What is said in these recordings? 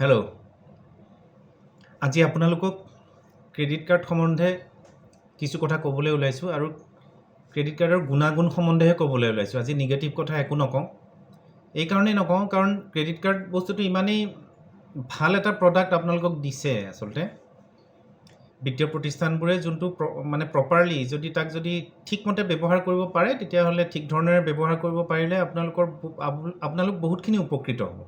Hello', আজি আপোনালোকক credit card সম্বন্ধে কিছু কথা ক'বলৈ ওলাইছোঁ আৰু ক্ৰেডিট কাৰ্ডৰ গুণাগুণ সম্বন্ধেহে ক'বলৈ ওলাইছোঁ। আজি নিগেটিভ কথা একো নকওঁ। এই কাৰণেই নকওঁ কাৰণ ক্ৰেডিট কাৰ্ড বস্তুটো ইমানেই ভাল এটা প্ৰডাক্ট আপোনালোকক দিছে। আচলতে বিত্তীয় প্ৰতিষ্ঠানবোৰে যোনটো মানে প্ৰপাৰলি যদি তাক যদি ঠিকমতে ব্যৱহাৰ কৰিব পাৰে, তেতিয়াহ'লে ঠিক ধৰণেৰে ব্যৱহাৰ কৰিব পাৰিলে আপোনালোক বহুতখিনি উপকৃত হ'ব।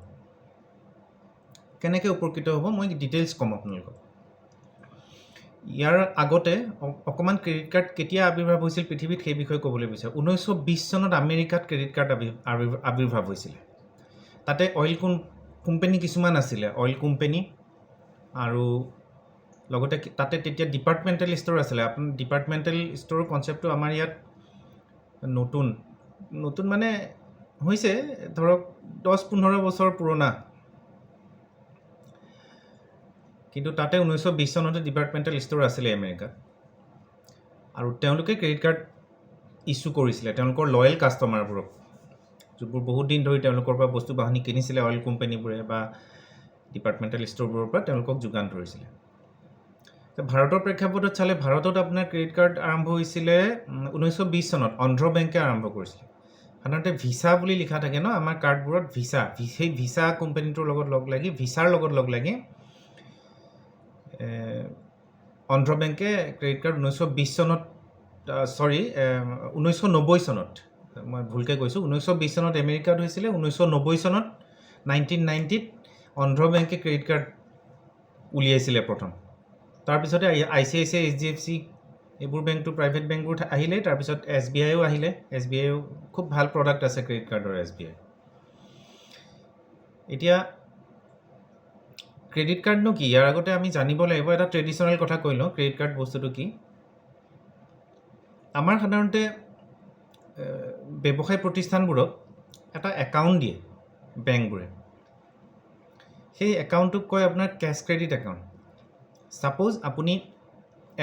কেনেকৈ উপকৃত হ'ব মই ডিটেইলছ ক'ম আপোনালোকক। ইয়াৰ আগতে অকণমান ক্ৰেডিট কাৰ্ড কেতিয়া আৱিৰ্ভাৱ হৈছিল পৃথিৱীত সেই বিষয়ে ক'বলৈ বিচাৰোঁ। 1920 চনত আমেৰিকাত ক্ৰেডিট কাৰ্ড আৱিৰ্ভাৱ হৈছিলে। তাতে অইল কোম্পানী কিছুমান আছিলে, অইল কোম্পানী, আৰু লগতে তাতে তেতিয়া ডিপাৰ্টমেণ্টেল ষ্ট'ৰ আছিলে। ডিপাৰ্টমেণ্টেল ষ্ট'ৰৰ কনচেপ্টটো আমাৰ ইয়াত নতুন মানে হৈছে ধৰক 10-15 বছৰ পুৰণা, কিন্তু তাতে 1920 চনতে ডিপাৰ্টমেণ্টেল ষ্ট'ৰ আছিলে আমেৰিকাত। আৰু তেওঁলোকে ক্ৰেডিট কাৰ্ড ইছ্যু কৰিছিলে তেওঁলোকৰ লয়েল কাষ্টমাৰবোৰক, যিবোৰ বহুত দিন ধৰি তেওঁলোকৰ পৰা বস্তু বাহিনী কিনিছিলে। অইল কোম্পানীবোৰে বা ডিপাৰ্টমেণ্টেল ষ্ট'ৰবোৰৰ পৰা তেওঁলোকক যোগান ধৰিছিলে। ভাৰতৰ প্ৰেক্ষাপটত চালে ভাৰতত আপোনাৰ ক্ৰেডিট কাৰ্ড আৰম্ভ হৈছিলে 1920 চনত। অন্ধ্ৰ বেংকে আৰম্ভ কৰিছিলে। সাধাৰণতে ভিছা বুলি লিখা থাকে ন আমাৰ কাৰ্ডবোৰত, সেই ভিছা কোম্পানীটোৰ লগত ভিছাৰ লগত লগ লাগি অন্ধ্ৰ বেংকে ক্ৰেডিট কাৰ্ড 1920 চনত 1990 চনত, মই ভুলকৈ কৈছোঁ, 1920 চনত আমেৰিকাত হৈছিলে। 1990 চনত 1990ত অন্ধ্ৰ বেংকে ক্ৰেডিট কাৰ্ড উলিয়াইছিলে প্ৰথম। তাৰপিছতে ICICI, HDFC এইবোৰ বেংকটো প্ৰাইভেট বেংকবোৰ আহিলে। তাৰপিছত SBIও আহিলে। SBIও খুব ভাল প্ৰডাক্ট আছে ক্ৰেডিট কাৰ্ডৰ SBI। এতিয়া ক্ৰেডিট কাৰ্ডনো কি, ইয়াৰ আগতে আমি জানিব লাগিব এটা ট্ৰেডিশ্যনেল কথা কৈ লওঁ। ক্ৰেডিট কাৰ্ড বস্তুটো কি? আমাৰ সাধাৰণতে ব্যৱসায় প্ৰতিষ্ঠানবোৰক এটা একাউণ্ট দিয়ে বেংকবোৰে। সেই একাউণ্টটোক কয় আপোনাৰ কেছ ক্ৰেডিট একাউণ্ট। ছাপ'জ আপুনি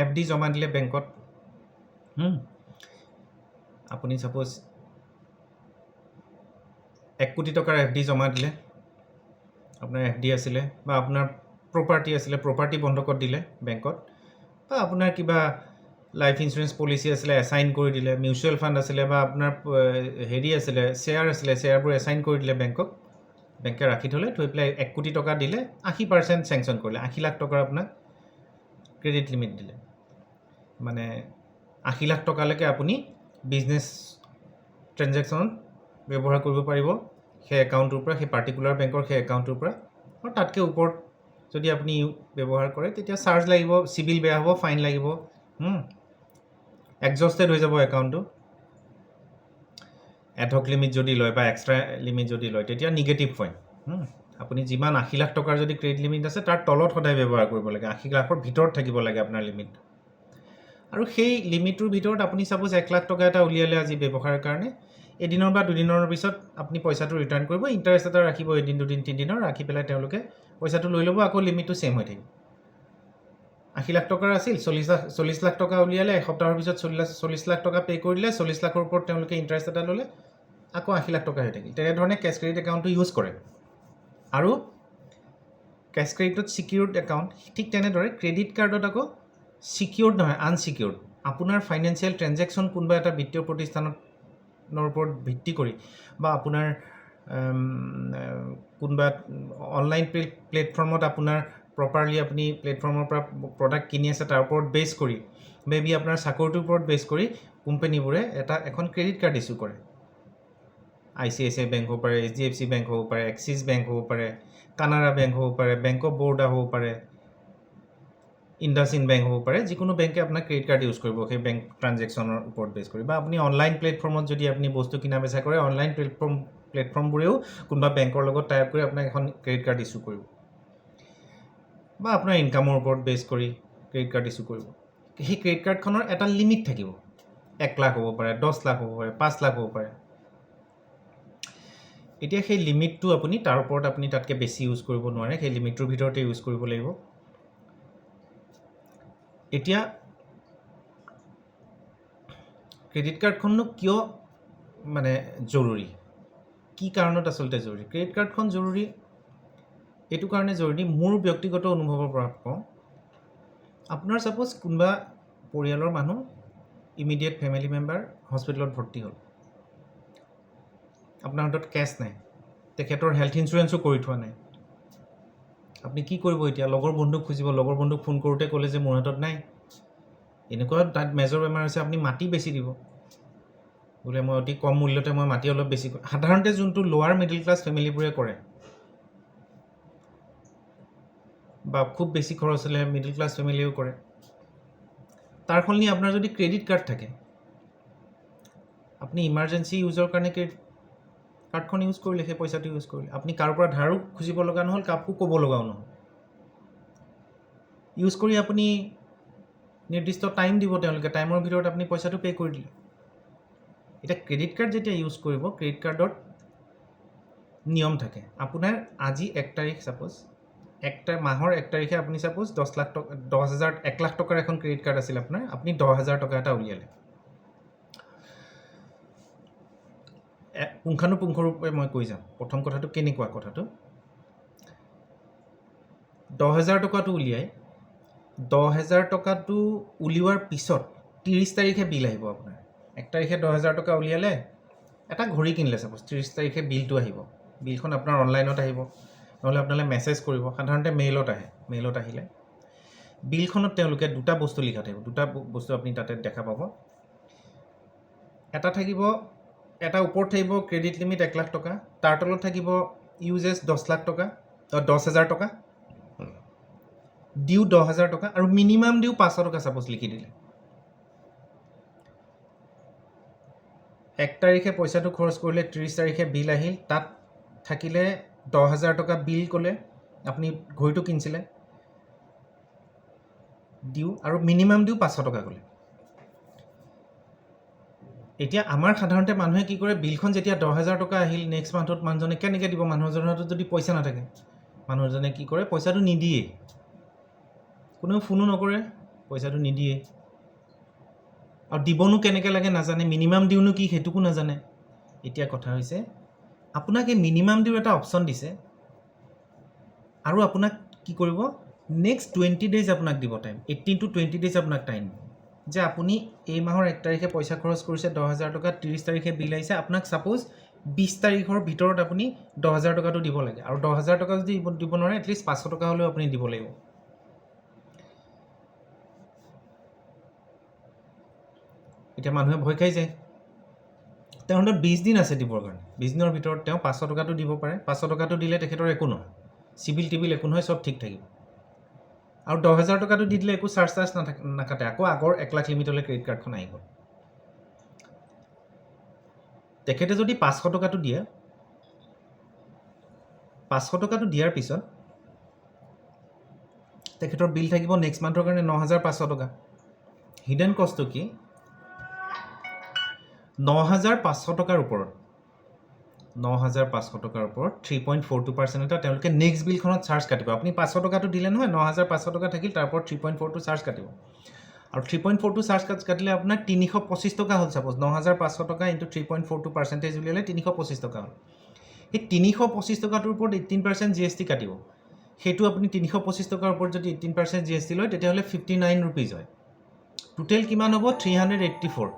FD জমা দিলে বেংকত, আপুনি ছাপ'জ 1 কোটি টকাৰ FD জমা দিলে। আপোনাৰ FD আছিলে বা আপোনাৰ প্ৰপাৰ্টি আছিলে, প্ৰপাৰ্টি বন্ধকত দিলে বেংকত, বা আপোনাৰ কিবা লাইফ ইঞ্চুৰেঞ্চ পলিচি আছিলে এছাইন কৰি দিলে, মিউচুৱেল ফাণ্ড আছিলে, বা আপোনাৰ আছিলে শ্বেয়াৰ আছিলে, শ্বেয়াৰবোৰ এছাইন কৰি দিলে বেংকক। বেংকে ৰাখি থৈ পেলাই 1 কোটি টকা দিলে, 80% চেংচন কৰিলে, 80 লাখ টকাৰ আপোনাক ক্ৰেডিট লিমিট দিলে। মানে 80 লাখ টকালৈকে আপুনি বিজনেছ ট্ৰেনজেকশ্যনত ব্যৱহাৰ কৰিব পাৰিব সেই একাউণ্টটোৰ পৰা, সেই পাৰ্টিকুলাৰ বেংকৰ সেই একাউণ্টটোৰ পৰা। আৰু তাতকৈ ওপৰত যদি আপুনি ব্যৱহাৰ কৰে তেতিয়া চাৰ্জ লাগিব, চিভিল বেয়া হ'ব, ফাইন লাগিব, এক্সজষ্টেড হৈ যাব একাউণ্টটো। এডহক লিমিট যদি লয় বা এক্সট্ৰা লিমিট যদি লয় তেতিয়া নিগেটিভ পইণ্ট। আপুনি যিমান 80 লাখ টকাৰ যদি ক্ৰেডিট লিমিট আছে তাৰ তলত সদায় ব্যৱহাৰ কৰিব লাগে, 80 লাখৰ ভিতৰত থাকিব লাগে আপোনাৰ লিমিট। আৰু সেই লিমিটটোৰ ভিতৰত আপুনি ছাপ'জ 1 লাখ টকা এটা উলিয়ালে আজি ব্যৱসায়ৰ কাৰণে, এদিনৰ বা দুদিনৰ পিছত আপুনি পইচাটো ৰিটাৰ্ণ কৰিব, ইণ্টাৰেষ্ট এটা ৰাখিব, এদিন, দুদিন, 3 দিনৰ ৰাখি পেলাই তেওঁলোকে পইচাটো লৈ ল'ব, আকৌ লিমিটটো ছেম হৈ থাকিব। 80 লাখ টকাৰ আছিল, 40 লাখ টকা উলিয়ালে, এসপ্তাহৰ পিছত 40 লাখ টকা পে' কৰি দিলে, 40 লাখৰ ওপৰত তেওঁলোকে ইণ্টাৰেষ্ট এটা ল'লে, আকৌ 80 লাখ টকা হৈ থাকিল। তেনেধৰণে কেছ ক্ৰেডিট একাউণ্টটো ইউজ কৰে। আৰু কেছ ক্ৰেডিটত ছিকিউৰ্ড একাউণ্ট, ঠিক তেনেদৰে ক্ৰেডিট কাৰ্ডত আকৌ ছিকিউৰ্ড নহয়, আনছিকিউৰ্ড। আপোনাৰ ফাইনেন্সিয়েল ট্ৰেনজেকশ্যন কোনোবা এটা বিত্তীয় প্ৰতিষ্ঠানৰ ওপৰত ভিত্তি কৰি, বা আপোনাৰ কোনোবা অনলাইন প্লেটফৰ্মত আপোনাৰ প্ৰপাৰলি আপুনি প্লেটফৰ্মৰ পৰা প্ৰডাক্ট কিনি আছে, তাৰ ওপৰত বেছ কৰি, মেবি আপোনাৰ চাকৰিটোৰ ওপৰত বেছ কৰি কোম্পানীবোৰে এখন ক্ৰেডিট কাৰ্ড ইছ্যু কৰে। ICICI বেংক হ'ব পাৰে, HDFC বেংক হ'ব পাৰে, এক্সিছ বেংক হ'ব পাৰে, কানাড়া বেংক হ'ব পাৰে, বেংক অফ বৰোদা হ'ব পাৰে, ইণ্ডাছইণ্ড বেংক হ'ব পাৰে। যিকোনো বেংকে আপোনাক ক্ৰেডিট কাৰ্ড ইউজ কৰিব সেই বেংক ট্ৰানজেকশ্যনৰ ওপৰত বেছ কৰি। বা আপুনি অনলাইন প্লেটফৰ্মত যদি আপুনি বস্তু কিনা বেচা কৰে, অনলাইন প্লেটফৰ্মবোৰেও কোনোবা বেংকৰ লগত টাই আপ কৰি আপোনাক এখন ক্ৰেডিট কাৰ্ড ইছ্যু কৰিব, বা আপোনাৰ ইনকামৰ ওপৰত বেছ কৰি ক্ৰেডিট কাৰ্ড ইছ্যু কৰিব। সেই ক্ৰেডিট কাৰ্ডখনৰ এটা লিমিট থাকিব, 1 লাখ হ'ব পাৰে, 10 লাখ হ'ব পাৰে, 5 লাখ হ'ব পাৰে। এতিয়া সেই লিমিটটো আপুনি তাৰ ওপৰত আপুনি তাতকৈ বেছি ইউজ কৰিব নোৱাৰে, সেই লিমিটটোৰ ভিতৰতে ইউজ কৰিব লাগিব। এতিয়া ক্ৰেডিট কাৰ্ডখননো কিয় মানে জৰুৰী, কি কাৰণত আচলতে জৰুৰী? ক্ৰেডিট কাৰ্ডখন জৰুৰী এইটো কাৰণে জৰুৰী মোৰ ব্যক্তিগত অনুভৱৰ পৰা কওঁ আপোনাৰ ছাপোজ কোনোবা পৰিয়ালৰ মানুহ ইমিডিয়েট ফেমিলি মেম্বাৰ হস্পিটেলত ভৰ্তি হ'ল আপোনাৰ হাতত কেছ নাই তেখেতৰ হেল্থ ইঞ্চুৰেঞ্চো কৰি থোৱা নাই আপুনি কি কৰিব এতিয়া লগৰ বন্ধুক খুজিব লগৰ বন্ধুক ফোন কৰোঁতে ক'লে যে মোৰ হাতত নাই এনেকুৱা তাত মেজৰ বেমাৰ হৈছে আপুনি মাটি বেছি দিব বোলে মই অতি কম মূল্যতে মই মাটি অলপ বেছি সাধাৰণতে যোনটো লোৱাৰ মিডিল ক্লাছ ফেমিলিবোৰে কৰে বা খুব বেছি খৰচ হ'লে মিডিল ক্লাছ ফেমিলিও কৰে তাৰ সলনি আপোনাৰ যদি ক্ৰেডিট কাৰ্ড থাকে আপুনি ইমাৰ্জেঞ্চি ইউজৰ কাৰণে ক্ৰেডিট কাৰ্ডখন ইউজ কৰিলে সেই পইচাটো ইউজ কৰিলে আপুনি কাৰোৰ পৰা ধাৰো খুজিব লগা নহ'ল কাকো ক'ব লগাও নহ'ল ইউজ কৰি আপুনি নিৰ্দিষ্ট টাইম দিব তেওঁলোকে টাইমৰ ভিতৰত আপুনি পইচাটো পে' কৰি দিলে এতিয়া ক্ৰেডিট কাৰ্ড যেতিয়া ইউজ কৰিব ক্ৰেডিট কাৰ্ডত নিয়ম থাকে আপোনাৰ আজি 1 তাৰিখ ছাপোজ মাহৰ 1 তাৰিখে আপুনি ছাপোজ 1 লাখ টকাৰ এখন ক্ৰেডিট কাৰ্ড আছিল আপোনাৰ আপুনি 10,000 টকা এটা উলিয়ালে পুংখানুপুংখৰূপে মই কৈ যাম প্ৰথম কথাটো কেনেকুৱা কথাটো 10,000 টকাটো উলিয়াই 10,000 টকাটো উলিওৱাৰ পিছত 30 তাৰিখে বিল আহিব আপোনাৰ 1 তাৰিখে 10,000 টকা উলিয়ালে এটা ঘড়ী কিনিলে ছাপোজ 30 তাৰিখে বিলটো আহিব বিলখন আপোনাৰ অনলাইনত আহিব নহ'লে আপোনালৈ মেছেজ কৰিব সাধাৰণতে মেইলত আহিলে বিলখনত তেওঁলোকে দুটা বস্তু লিখা থাকিব দুটা বস্তু আপুনি তাতে দেখা পাব এটা থাকিব এটা ওপৰত থাকিব ক্ৰেডিট লিমিট 1 লাখ টকা তাৰ তলত থাকিব ইউজেছ 10 লাখ টকা 10,000 টকা ডিউ 10,000 টকা আৰু মিনিমাম ডিউ 500 টকা ছাপোজ লিখি দিলে 1 তাৰিখে পইচাটো খৰচ কৰিলে 30 তাৰিখে বিল আহিল তাত থাকিলে 10,000 টকা বিল ক'লে আপুনি ঘড়ীটো কিনিছিলে ডিউ আৰু মিনিমাম ডিউ 500 টকা ক'লে এতিয়া আমাৰ সাধাৰণতে মানুহে কি কৰে বিলখন যেতিয়া 10,000 টকা আহিল নেক্সট মান্থত মানুহজনে কেনেকৈ দিব মানুহজনৰ হাতত যদি পইচা নাথাকে মানুহজনে কি কৰে পইচাটো নিদিয়ে কোনেও ফোনো নকৰে পইচাটো নিদিয়ে আৰু দিবনো কেনেকৈ লাগে নাজানে মিনিমাম ডিউনো কি সেইটোকো নাজানে এতিয়া কথা হৈছে আপোনাক এই মিনিমাম ডিউ এটা অপশ্যন দিছে আৰু আপোনাক কি কৰিব নেক্সট 20 ডেজ আপোনাক দিব টাইম 18 to 20 ডেজ আপোনাক টাইম যে আপুনি এই মাহৰ 1 তাৰিখে পইচা খৰচ কৰিছে 10,000 টকা 30 তাৰিখে বিল আহিছে আপোনাক ছাপোজ 20 তাৰিখৰ ভিতৰত আপুনি 10,000 টকাটো দিব লাগে আৰু 10,000 টকা যদি দিব নোৱাৰে এটলিষ্ট 500 টকা হ'লেও আপুনি দিব লাগিব এতিয়া মানুহে ভয় খাই যায় তেওঁৰ হাতত 20 দিন আছে দিবৰ কাৰণে 20 দিনৰ ভিতৰত তেওঁ 500 টকাটো দিব পাৰে 500 টকাটো দিলে তেখেতৰ একো নহয় চিভিল টিভিল একো নহয় চব ঠিক থাকিব আৰু 10,000 টকাটো দি দিলে একো চাৰ্জ নাকাটে আকৌ আগৰ 1 লাখ লিমিটলৈ ক্ৰেডিট কাৰ্ডখন আহি গ'ল তেখেতে যদি 500 টকাটো দিয়ে 500 টকাটো দিয়াৰ পিছত তেখেতৰ বিল থাকিব নেক্সট মান্থৰ কাৰণে 9,500 টকা হিডেন কষ্টটো কি 9,500 টকাৰ ওপৰত 9,500 টকাৰ ওপৰত 3.42% এটা তেওঁলোকে নেক্সট বিলখনত চাৰ্জ কাটিব আপুনি 500 টকাটো দিলে নহয় 9,500 টকা থাকিল তাৰ ওপৰত 3.42 চাৰ্জ কাটিব আৰু 3.42 চাৰ্জ কাটিলে আপোনাৰ 325 টকা হ'ল ছাপোজ 9,500 টকা ইনটু 3.42% উলিয়ালে 325 টকা হ'ল সেই 325 টকাটোৰ ওপৰত 18% GST কাটিব সেইটো আপুনি 325 টকাৰ ওপৰত যদি 18% GST লয় তেতিয়াহ'লে 59 ৰুপিজ হয় টোটেল কিমান হ'ব 384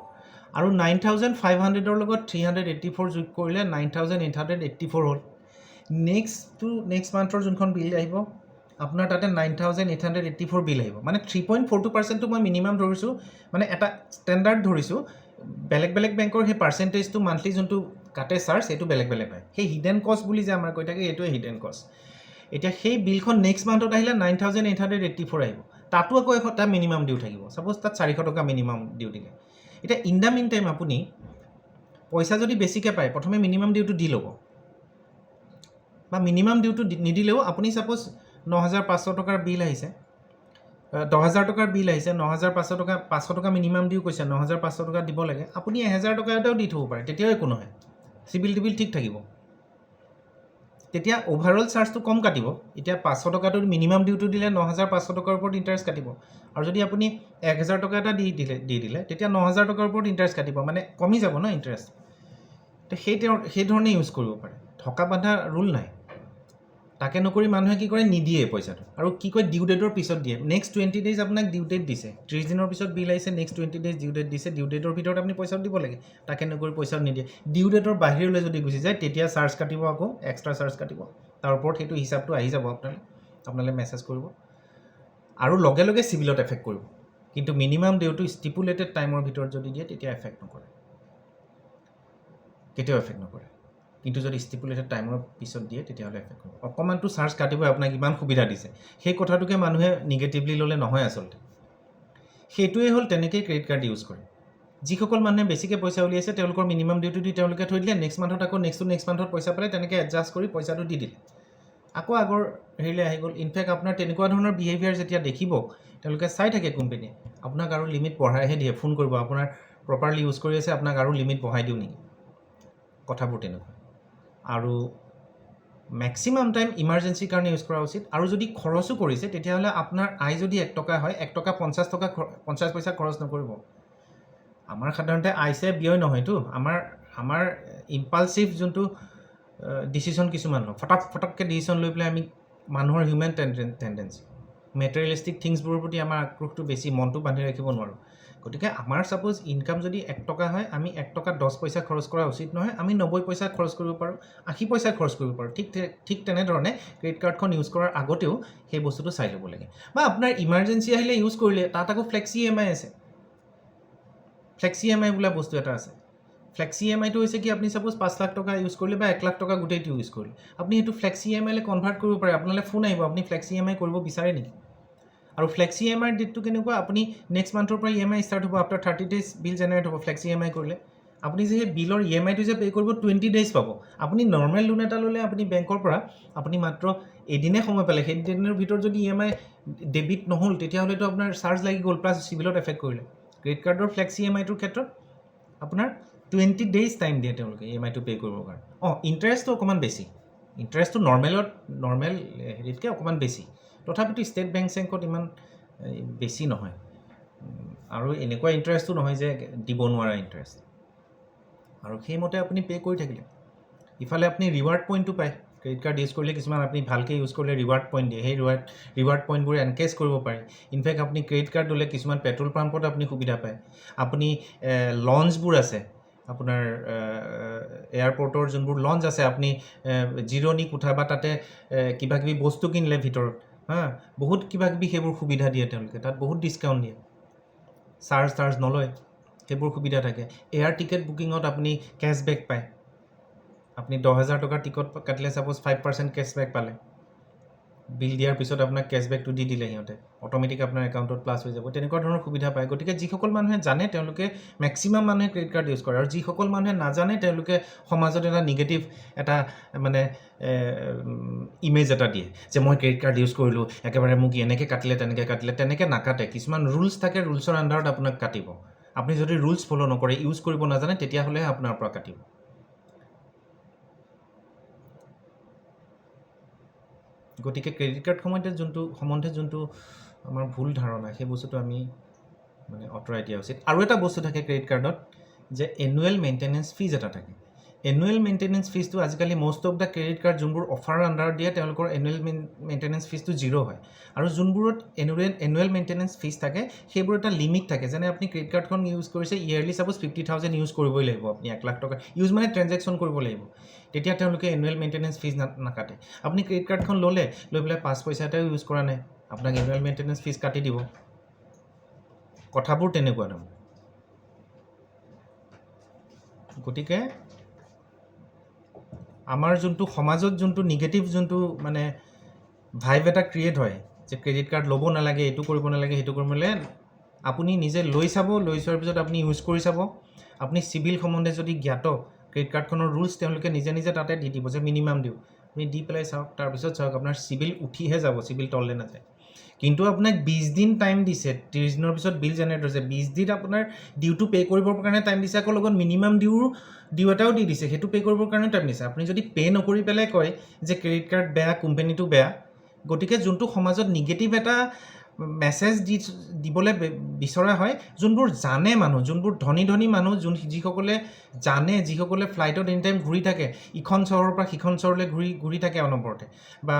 আৰু 9,500ৰ লগত 384 যোগ কৰিলে 9,884 হ'ল নেক্সট মান্থৰ যোনখন বিল আহিব আপোনাৰ তাতে 9,884 বিল আহিব মানে 3.42%টো মই মিনিমাম ধৰিছোঁ মানে এটা ষ্টেণ্ডাৰ্ড ধৰিছোঁ বেলেগ বেংকৰ সেই পাৰ্চেণ্টেজটো মান্থলি যোনটো কাটে চাৰ্জ সেইটো বেলেগ হয় সেই হিডেন কষ্ট বুলি যে আমাৰ কৈ থাকে এইটোৱে হিডেন কষ্ট এতিয়া সেই বিলখন নেক্সট মান্থত আহিলে 9,884 আহিব তাতো আকৌ এটা মিনিমাম ডিউ থাকিব ছাপোজ তাত 400 টকা মিনিমাম ডিউ দিলে এতিয়া ইন দ্য মিন টাইম আপুনি পইচা যদি বেছিকৈ পায় প্ৰথমে মিনিমাম ডিউটো দি ল'ব বা মিনিমাম ডিউটো নিদিলেও আপুনি ছাপোজ 9,500 টকাৰ বিল আহিছে 10,000 টকাৰ বিল আহিছে 9,500 টকা 500 টকা মিনিমাম ডিউ কৈছে 9,500 টকা দিব লাগে আপুনি 1,000 টকা এটাও দি থ'ব পাৰে তেতিয়াও একো নহয় চিভিল টিভিল ঠিক থাকিব তেতিয়া অভাৰঅল চাৰ্জটো কম কাটিব এতিয়া 500 টকাটো মিনিমাম ডিউটো দিলে 9,500 টকাৰ ওপৰত ইণ্টাৰেষ্ট কাটিব আৰু যদি আপুনি 1,000 টকা এটা দি দিলে তেতিয়া 9,000 টকাৰ ওপৰত ইণ্টাৰেষ্ট কাটিব মানে কমি যাব ন ইণ্টাৰেষ্ট তো সেই ধৰণে ইউজ কৰিব পাৰে থকা বান্ধা ৰুল নাই তাকে নকৰি মানুহে কি কৰে নিদিয়ে পইচাটো আৰু কি কয় ডিউ ডেটৰ পিছত দিয়ে নেক্সট 20 ডেজ আপোনাক ডিউ ডেট দিছে 30 দিনৰ পিছত বিল আহিছে নেক্সট 20 ডেজ ডিউ ডেট দিছে ডিউ ডেটৰ ভিতৰত আপুনি পইচা দিব লাগে তাকে নকৰি পইচা নিদিয়ে ডিউ ডেটৰ বাহিৰলৈ যদি গুচি যায় তেতিয়া চাৰ্জ কাটিব আকৌ এক্সট্ৰা চাৰ্জ কাটিব তাৰ ওপৰত সেইটো হিচাপটো আহি যাব আপোনালৈ মেছেজ কৰিব আৰু লগে লগে চিভিলত এফেক্ট কৰিব কিন্তু মিনিমাম ডিউটো ষ্টিপুলেটেড টাইমৰ ভিতৰত যদি দিয়ে তেতিয়া এফেক্ট নকৰে কেতিয়াও এফেক্ট নকৰে কিন্তু যদি ষ্টিপুলেটেড টাইমৰ পিছত দিয়ে তেতিয়াহ'লে এফেক্ট কৰিব অকণমানটো চাৰ্জ কাটিবই আপোনাক ইমান সুবিধা দিছে সেই কথাটোকে মানুহে নিগেটিভলি ল'লে নহয় আচলতে সেইটোৱে হ'ল তেনেকেই ক্ৰেডিট কাৰ্ড ইউজ কৰে যিসকল মানুহে বেছিকৈ পইচা উলিয়াইছে তেওঁলোকৰ মিনিমাম ডিউটো দি তেওঁলোকে থৈ দিলে নেক্সট মান্থত আকৌ নেক্সট মান্থত পইচা পালে তেনেকৈ এডজাষ্ট কৰি পইচাটো দি দিলে আকৌ আগৰ হেৰিলৈ আহি গ'ল ইনফেক্ট আপোনাৰ তেনেকুৱা ধৰণৰ বিহেভিয়াৰ যেতিয়া দেখিব তেওঁলোকে চাই থাকে কোম্পেনীয়ে আপোনাক আৰু লিমিট বঢ়াইহে দিয়ে ফোন কৰিব আপোনাৰ প্ৰপাৰলি ইউজ কৰি আছে আপোনাক আৰু লিমিট বঢ়াই দিওঁ নেকি কথাবোৰ তেনেকুৱা আৰু মেক্সিমাম টাইম ইমাৰ্জেঞ্চিৰ কাৰণে ইউজ কৰা উচিত আৰু যদি খৰচো কৰিছে তেতিয়াহ'লে আপোনাৰ আয় যদি 1 টকা হয় 1 টকা 50 পইচা খৰচ নকৰিব আমাৰ সাধাৰণতে আইছে ব্যয় নহয়তো আমাৰ ইম্পালচিভ যোনটো ডিচিশ্যন কিছুমান লওঁ ফটককৈ ডিচিশ্যন লৈ পেলাই আমি মানুহৰ হিউমেন টেণ্ডেঞ্চি মেটেৰিয়েলিষ্টিক থিংছবোৰৰ প্ৰতি আমাৰ আগ্ৰহটো বেছি মনটো বান্ধি ৰাখিব নোৱাৰোঁ গতিকে আমাৰ ছাপ'জ ইনকাম যদি 1 টকা হয় আমি 1 টকা 10 পইচা খৰচ কৰা উচিত নহয় আমি 90 পইচা খৰচ কৰিব পাৰোঁ 80 পইচা খৰচ কৰিব পাৰোঁ ঠিক তেনেধৰণে ক্ৰেডিট কাৰ্ডখন ইউজ কৰাৰ আগতেও সেই বস্তুটো চাই ল'ব লাগে বা আপোনাৰ ইমাৰ্জেঞ্চি আহিলে ইউজ কৰিলে তাত আকৌ ফ্লেক্সি EMI আছে ফ্লেক্সি EMI বোলা বস্তু এটা আছে ফ্লেক্সি EMIটো হৈছে কি আপুনি ছাপ'জ 5 লাখ টকা ইউজ কৰিলে বা 1 লাখ টকা গোটেইটো ইউজ কৰিলে আপুনি সেইটো ফ্লেক্সি EMIলৈ কনভাৰ্ট কৰিব পাৰে আপোনালৈ ফোন আহিব আপুনি ফ্লেক্সি EMI কৰিব বিচাৰে নেকি আৰু ফ্লেক্সি EMIৰ ডেটটো কেনেকুৱা আপুনি নেক্সট মান্থৰ পৰা EMI ষ্টাৰ্ট হ'ব আফটাৰ 30 ডেজ বিল জেনেৰেট হ'ব ফ্লেক্সি EMI কৰিলে আপুনি যে বিলৰ EMIটো যে পে' কৰিব 20 ডেজ পাব আপুনি নৰ্মেল লোন এটা ল'লে আপুনি বেংকৰ পৰা আপুনি মাত্ৰ এদিনে সময় পালে সেই দিনৰ ভিতৰত যদি EMI ডেবিট নহ'ল তেতিয়াহ'লেতো আপোনাৰ চাৰ্জ লাগি গ'ল প্লাছ চিভিলত এফেক্ট কৰিলে ক্ৰেডিট কাৰ্ডৰ ফ্লেক্সি EMIটোৰ ক্ষেত্ৰত আপোনাৰ 20 ডেজ টাইম দিয়ে তেওঁলোকে EMIটো পে' কৰিবৰ কাৰণে ইণ্টাৰেষ্টটো অকণমান বেছি ইণ্টাৰেষ্টটো নৰ্মেল হেৰিতকৈ অকণমান বেছি তথাপিতো ষ্টেট বেংকত ইমান বেছি নহয় আৰু এনেকুৱা ইণ্টাৰেষ্টটো নহয় যে দিব নোৱাৰা ইণ্টাৰেষ্ট আৰু সেইমতে আপুনি পে' কৰি থাকিলে ইফালে আপুনি ৰিৱাৰ্ড পইণ্টটো পায় ক্ৰেডিট কাৰ্ড ইউজ কৰিলে কিছুমান আপুনি ভালকৈ ইউজ কৰিলে ৰিৱাৰ্ড পইণ্ট দিয়ে সেই ৰিৱাৰ্ড পইণ্টবোৰ এনকেজ কৰিব পাৰে ইনফেক্ট আপুনি ক্ৰেডিট কাৰ্ড ল'লে কিছুমান পেট্ৰল পাম্পত আপুনি সুবিধা পায় আপুনি লঞ্চবোৰ আছে আপোনাৰ এয়াৰপৰ্টৰ যোনবোৰ লঞ্চ আছে আপুনি জিৰণি কোঠা বা তাতে কিবাকিবি বস্তু কিনিলে ভিতৰত বহুত কিবাকিবি সেইবোৰ সুবিধা দিয়ে তেওঁলোকে তাত বহুত ডিছকাউণ্ট দিয়ে চাৰ্জ নলয় সেইবোৰ সুবিধা থাকে এয়াৰ টিকেট বুকিঙত আপুনি কেছবেক পায় আপুনি 10,000 টকাৰ টিকট কাটিলে ছাপ'জ 5% কেছবেক পালে বিল দিয়াৰ পিছত আপোনাক কেছবেকটো দি দিলে সিহঁতে অট'মেটিক আপোনাৰ একাউণ্টত প্লাছ হৈ যাব তেনেকুৱা ধৰণৰ সুবিধা পায় গতিকে যিসকল মানুহে জানে তেওঁলোকে মেক্সিমাম মানুহে ক্ৰেডিট কাৰ্ড ইউজ কৰে আৰু যিসকল মানুহে নাজানে তেওঁলোকে সমাজত এটা নিগেটিভ এটা মানে ইমেজ এটা দিয়ে যে মই ক্ৰেডিট কাৰ্ড ইউজ কৰিলোঁ একেবাৰে মোক এনেকৈ কাটিলে তেনেকৈ নাকাটে কিছুমান ৰুলছ থাকে ৰুলছৰ আণ্ডাৰত আপোনাক কাটিব আপুনি যদি ৰুলছ ফ'ল' নকৰে ইউজ কৰিব নাজানে তেতিয়াহ'লেহে আপোনাৰ পৰা কাটিব গতিকে ক্ৰেডিট কাৰ্ড সম্বন্ধে যোনটো আমাৰ ভুল ধাৰণা সেই বস্তুটো আমি মানে আঁতৰাই দিয়া উচিত আৰু এটা বস্তু থাকে ক্ৰেডিট কাৰ্ডত যে এনুৱেল মেইনটেনেঞ্চ ফিজ এটা থাকে এনুৱেল মেইনটেনেঞ্চ ফিজটো আজিকালি most of the credit card যোনবোৰ অফাৰ আণ্ডাৰত দিয়ে তেওঁলোকৰ এনুৱেল মেইনটেনেঞ্চ ফিজটো 0 হয় আৰু যোনবোৰত এনুৱেল মেইনটেনেঞ্চ ফিজ থাকে সেইবোৰ এটা লিমিট থাকে যেনে আপুনি ক্ৰেডিট কাৰ্ডখন ইউজ কৰিছে ইয়েৰলি ছাপ'জ 50,000 ইউজ কৰিবই লাগিব আপুনি 1 লাখ টকা ইউজ মানে ট্ৰেঞ্জেকশ্যন কৰিব লাগিব তেতিয়া তেওঁলোকে এনুৱেল মেইনটেনেঞ্চ ফিজ নাকাটে আপুনি ক্ৰেডিট কাৰ্ডখন লৈ পেলাই 5 পইচা এটাও ইউজ কৰা নাই আপোনাক এনুৱেল মেইনটেনেঞ্চ ফিজ কাটি দিব কথাবোৰ তেনেকুৱা ধৰণৰ গতিকে আমাৰ যোনটো সমাজত যোনটো নিগেটিভ যোনটো মানে ভাইব এটা ক্ৰিয়েট হয় যে ক্ৰেডিট কাৰ্ড ল'ব নালাগে এইটো কৰিব নালাগে সেইটো কৰিব নালাগে আপুনি নিজে লৈ চোৱাৰ পিছত আপুনি ইউজ কৰি চাব আপুনি চিভিল সম্বন্ধে যদি জ্ঞাত ক্ৰেডিট কাৰ্ডখনৰ ৰুলছ তেওঁলোকে নিজে তাতে দি দিব যে মিনিমাম দিওঁ আপুনি দি পেলাই চাওক তাৰপিছত চাওক আপোনাৰ চিভিল উঠিহে যাব চিভিল তললৈ নাযায় কিন্তু আপোনাক 20 দিন টাইম দিছে 30 দিনৰ পিছত বিল জেনেৰেট হৈছে 20 দিন আপোনাৰ ডিউটো পে' কৰিবৰ কাৰণে টাইম দিছে আকৌ লগত মিনিমাম ডিউ এটাও দি দিছে সেইটো পে' কৰিবৰ কাৰণে টাইম দিছে আপুনি যদি পে' নকৰি পেলাই কয় যে ক্ৰেডিট কাৰ্ড বেয়া কোম্পানীটো বেয়া গতিকে যোনটো সমাজত নিগেটিভ এটা মেছেজ দিবলৈ বিচৰা হয় যোনবোৰ জানে মানুহ, যোনবোৰ ধনী ধনী মানুহ, যিসকলে জানে, যিসকলে ফ্লাইটত এনি টাইম ঘূৰি থাকে, ইখন চহৰৰ পৰা সিখন চহৰলৈ ঘূৰি থাকে অনবৰতে, বা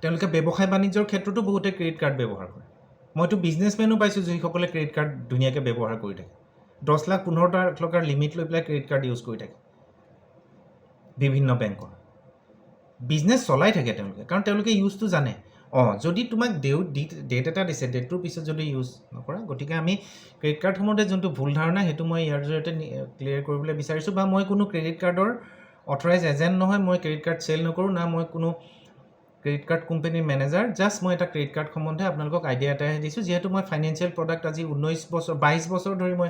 তেওঁলোকে ব্যৱসায় বাণিজ্যৰ ক্ষেত্ৰতো বহুতে ক্ৰেডিট কাৰ্ড ব্যৱহাৰ কৰে। মইতো বিজনেছমেনো পাইছোঁ যিসকলে ক্ৰেডিট কাৰ্ড ধুনীয়াকৈ ব্যৱহাৰ কৰি থাকে, 10 লাখ 15 টকাৰ লিমিট লৈ পেলাই ক্ৰেডিট কাৰ্ড ইউজ কৰি থাকে বিভিন্ন বেংকৰ। বিজনেছ চলাই থাকে তেওঁলোকে, কাৰণ তেওঁলোকে ইউজটো জানে। যদি তোমাক ডেট এটা দিছে, ডেটটোৰ পিছত যদি ইউজ নকৰা, গতিকে আমি ক্ৰেডিট কাৰ্ডসমূহতে যোনটো ভুল ধাৰণা সেইটো মই ইয়াৰ জৰিয়তে ক্লিয়াৰ কৰিবলৈ বিচাৰিছোঁ। বা মই কোনো ক্ৰেডিট কাৰ্ডৰ অথৰাইজ এজেণ্ট নহয়, মই ক্ৰেডিট কাৰ্ড চেল নকৰোঁ, না মই কোনো ক্ৰেডিট কাৰ্ড কোম্পানীৰ মেনেজাৰ। জাষ্ট মই এটা ক্ৰেডিট কাৰ্ড সম্বন্ধে আপোনালোকক আইডিয়া এটাহে দিছোঁ। যিহেতু মই ফাইনেন্সিয়েল প্ৰডাক্ট আজি 22 বছৰ ধৰি মই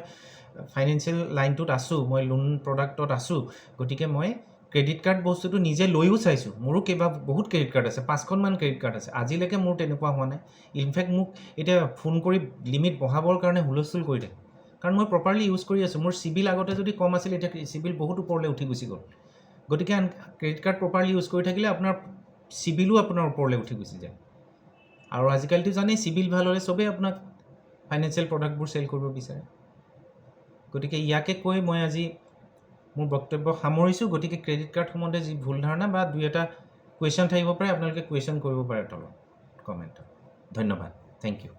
ফাইনেন্সিয়েল লাইনটোত আছোঁ, মই লোন প্ৰডাক্টত আছোঁ, গতিকে মই ক্ৰেডিট কাৰ্ড বস্তুটো নিজে লৈও চাইছোঁ। মোৰো বহুত ক্ৰেডিট কাৰ্ড আছে, 5খনমান ক্ৰেডিট কাৰ্ড আছে। আজিলৈকে মোৰ তেনেকুৱা হোৱা নাই। ইনফেক্ট মোক এতিয়া ফোন কৰি লিমিট বঢ়াবৰ কাৰণে হুলস্থুল কৰি থাকে, কাৰণ মই প্ৰপাৰলি ইউজ কৰি আছোঁ। মোৰ চিবিল আগতে যদি কম আছিল, এতিয়া চিবিল বহুত ওপৰলৈ উঠি গুচি গ'ল। গতিকে ক্ৰেডিট কাৰ্ড প্ৰপাৰলি ইউজ কৰি থাকিলে আপোনাৰ চিবিলো আপোনাৰ ওপৰলৈ উঠি গুচি যায়। আৰু আজিকালিতো জানেই, চিবিল ভাল হ'লে চবেই আপোনাক ফাইনেন্সিয়েল প্ৰডাক্টবোৰ চেল কৰিব বিচাৰে। গতিকে ইয়াকে কৈ মই আজি মোৰ বক্তব্য সামৰিছোঁ। গতিকে ক্ৰেডিট কাৰ্ড সম্বন্ধে যি ভুল ধাৰণা বা 2-এটা কুৱেশ্যন থাকিব পাৰে, আপোনালোকে কুৱেশ্যন কৰিব পাৰে তলত কমেণ্টত। ধন্যবাদ, থেংক ইউ।